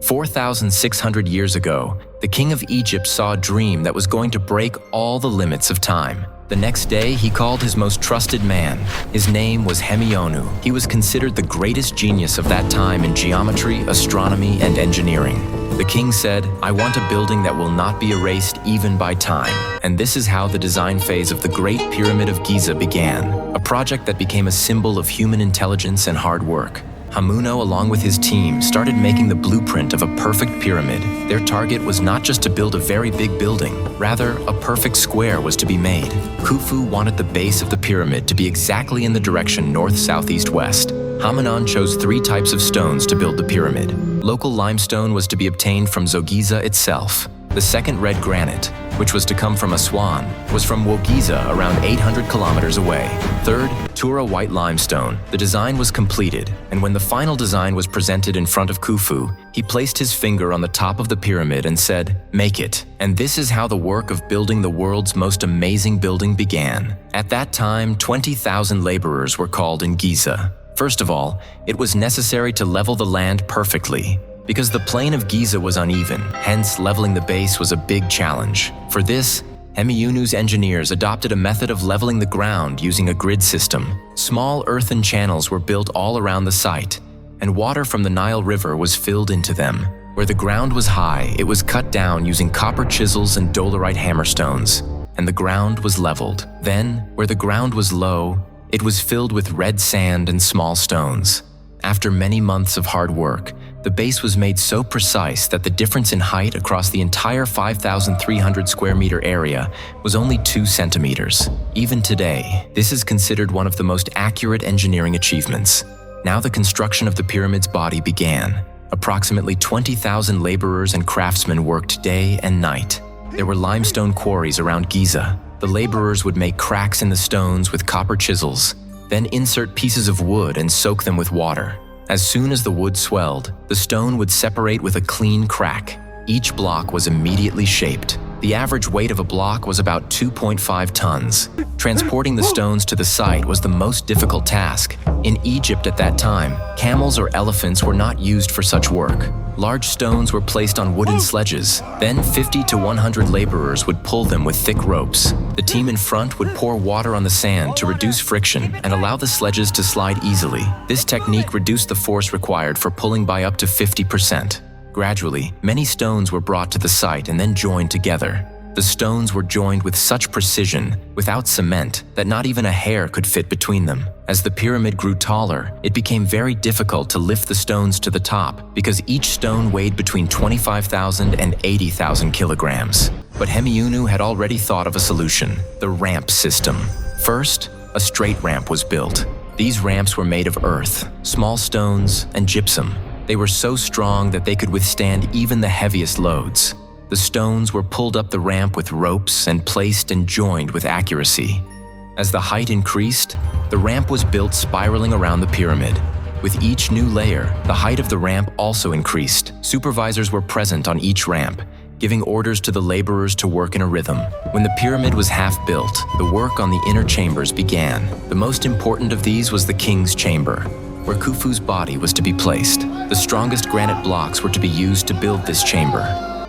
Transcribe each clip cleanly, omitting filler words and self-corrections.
4,600 years ago, the king of Egypt saw a dream that was going to break all the limits of time. The next day, he called his most trusted man. His name was Hemionu. He was considered the greatest genius of that time in geometry, astronomy, and engineering. The king said, "I want a building that will not be erased even by time." And this is how the design phase of the Great Pyramid of Giza began, a project that became a symbol of human intelligence and hard work. Hamuno, along with his team, started making the blueprint of a perfect pyramid. Their target was not just to build a very big building, rather, a perfect square was to be made. Khufu wanted the base of the pyramid to be exactly in the direction north, south, east, west. Hamunon chose 3 types of stones to build the pyramid. Local limestone was to be obtained from Zogiza itself. The second, red granite, which was to come from Aswan, was from Wogiza, around 800 kilometers away. Third, Tura white limestone. The design was completed, and when the final design was presented in front of Khufu, he placed his finger on the top of the pyramid and said, "Make it." And this is how the work of building the world's most amazing building began. At that time, 20,000 laborers were called in Giza. First of all, it was necessary to level the land perfectly, because the plain of Giza was uneven, hence leveling the base was a big challenge. For this, Hemiunu's engineers adopted a method of leveling the ground using a grid system. Small earthen channels were built all around the site, and water from the Nile River was filled into them. Where the ground was high, it was cut down using copper chisels and dolerite hammerstones, and the ground was leveled. Then, where the ground was low, it was filled with red sand and small stones. After many months of hard work, the base was made so precise that the difference in height across the entire 5,300 square meter area was only 2 centimeters. Even today, this is considered one of the most accurate engineering achievements. Now the construction of the pyramid's body began. Approximately 20,000 laborers and craftsmen worked day and night. There were limestone quarries around Giza. The laborers would make cracks in the stones with copper chisels, then insert pieces of wood and soak them with water. As soon as the wood swelled, the stone would separate with a clean crack. Each block was immediately shaped. The average weight of a block was about 2.5 tons. Transporting the stones to the site was the most difficult task. In Egypt at that time, camels or elephants were not used for such work. Large stones were placed on wooden sledges. Then 50 to 100 laborers would pull them with thick ropes. The team in front would pour water on the sand to reduce friction and allow the sledges to slide easily. This technique reduced the force required for pulling by up to 50%. Gradually, many stones were brought to the site and then joined together. The stones were joined with such precision, without cement, that not even a hair could fit between them. As the pyramid grew taller, it became very difficult to lift the stones to the top because each stone weighed between 25,000 and 80,000 kilograms. But Hemiunu had already thought of a solution: the ramp system. First, a straight ramp was built. These ramps were made of earth, small stones, and gypsum. They were so strong that they could withstand even the heaviest loads. The stones were pulled up the ramp with ropes and placed and joined with accuracy. As the height increased, the ramp was built spiraling around the pyramid. With each new layer, the height of the ramp also increased. Supervisors were present on each ramp, giving orders to the laborers to work in a rhythm. When the pyramid was half built, the work on the inner chambers began. The most important of these was the king's chamber, where Khufu's body was to be placed. The strongest granite blocks were to be used to build this chamber.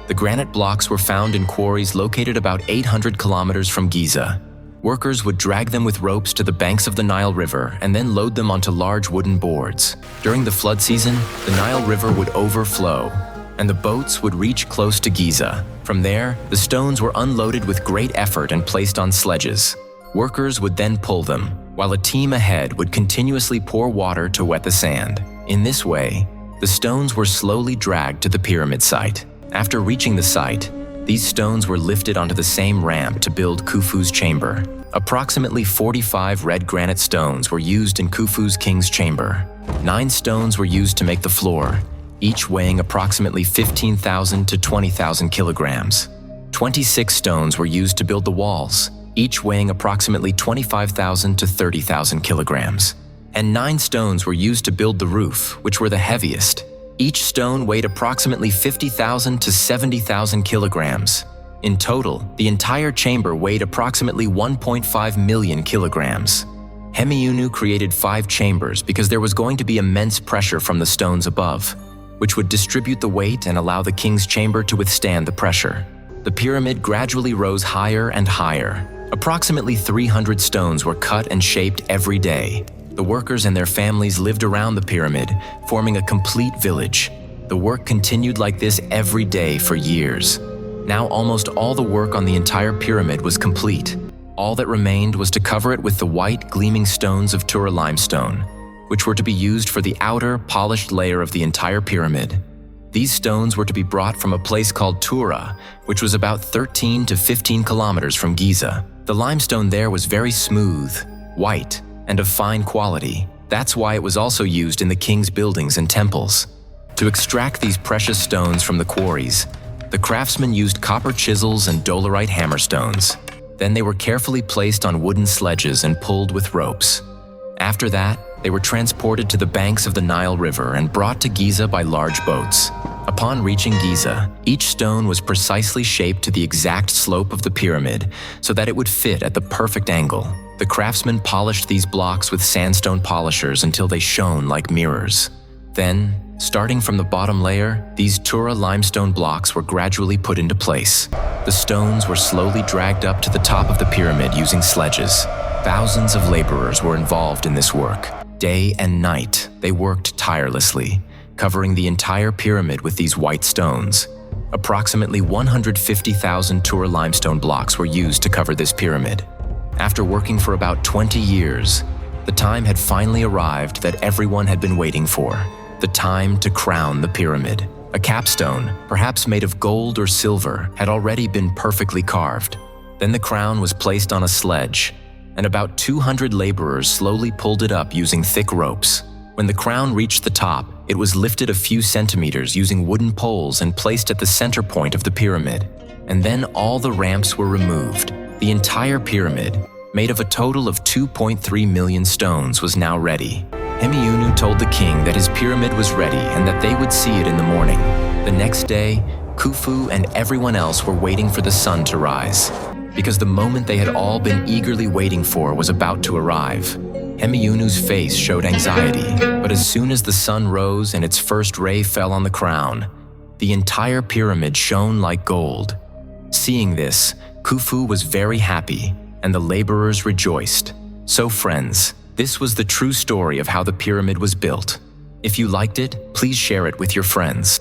The granite blocks were found in quarries located about 800 kilometers from Giza. Workers would drag them with ropes to the banks of the Nile River and then load them onto large wooden boards. During the flood season, the Nile River would overflow, and the boats would reach close to Giza. From there, the stones were unloaded with great effort and placed on sledges. Workers would then pull them, while a team ahead would continuously pour water to wet the sand. In this way, the stones were slowly dragged to the pyramid site. After reaching the site, these stones were lifted onto the same ramp to build Khufu's chamber. Approximately 45 red granite stones were used in Khufu's king's chamber. 9 stones were used to make the floor, each weighing approximately 15,000 to 20,000 kilograms. 26 stones were used to build the walls, each weighing approximately 25,000 to 30,000 kilograms. And 9 stones were used to build the roof, which were the heaviest. Each stone weighed approximately 50,000 to 70,000 kilograms. In total, the entire chamber weighed approximately 1.5 million kilograms. Hemiunu created 5 chambers because there was going to be immense pressure from the stones above. which would distribute the weight and allow the king's chamber to withstand the pressure. The pyramid gradually rose higher and higher. Approximately 300 stones were cut and shaped every day. The workers and their families lived around the pyramid, forming a complete village. The work continued like this every day for years. Now almost all the work on the entire pyramid was complete. All that remained was to cover it with the white, gleaming stones of Tura limestone, which were to be used for the outer, polished layer of the entire pyramid. These stones were to be brought from a place called Tura, which was about 13 to 15 kilometers from Giza. The limestone there was very smooth, white, and of fine quality. That's why it was also used in the king's buildings and temples. To extract these precious stones from the quarries, the craftsmen used copper chisels and dolerite hammerstones. Then they were carefully placed on wooden sledges and pulled with ropes. After that, they were transported to the banks of the Nile River and brought to Giza by large boats. Upon reaching Giza, each stone was precisely shaped to the exact slope of the pyramid so that it would fit at the perfect angle. The craftsmen polished these blocks with sandstone polishers until they shone like mirrors. Then, starting from the bottom layer, these Tura limestone blocks were gradually put into place. The stones were slowly dragged up to the top of the pyramid using sledges. Thousands of laborers were involved in this work. Day and night, they worked tirelessly, covering the entire pyramid with these white stones. Approximately 150,000 Tura limestone blocks were used to cover this pyramid. After working for about 20 years, the time had finally arrived that everyone had been waiting for. The time to crown the pyramid. A capstone, perhaps made of gold or silver, had already been perfectly carved. Then the crown was placed on a sledge, and about 200 laborers slowly pulled it up using thick ropes. When the crown reached the top, it was lifted a few centimeters using wooden poles and placed at the center point of the pyramid. And then all the ramps were removed. The entire pyramid, made of a total of 2.3 million stones, was now ready. Hemiunu told the king that his pyramid was ready and that they would see it in the morning. The next day, Khufu and everyone else were waiting for the sun to rise, because the moment they had all been eagerly waiting for was about to arrive. Hemiunu's face showed anxiety, but as soon as the sun rose and its first ray fell on the crown, the entire pyramid shone like gold. Seeing this, Khufu was very happy, and the laborers rejoiced. So friends, this was the true story of how the pyramid was built. If you liked it, please share it with your friends.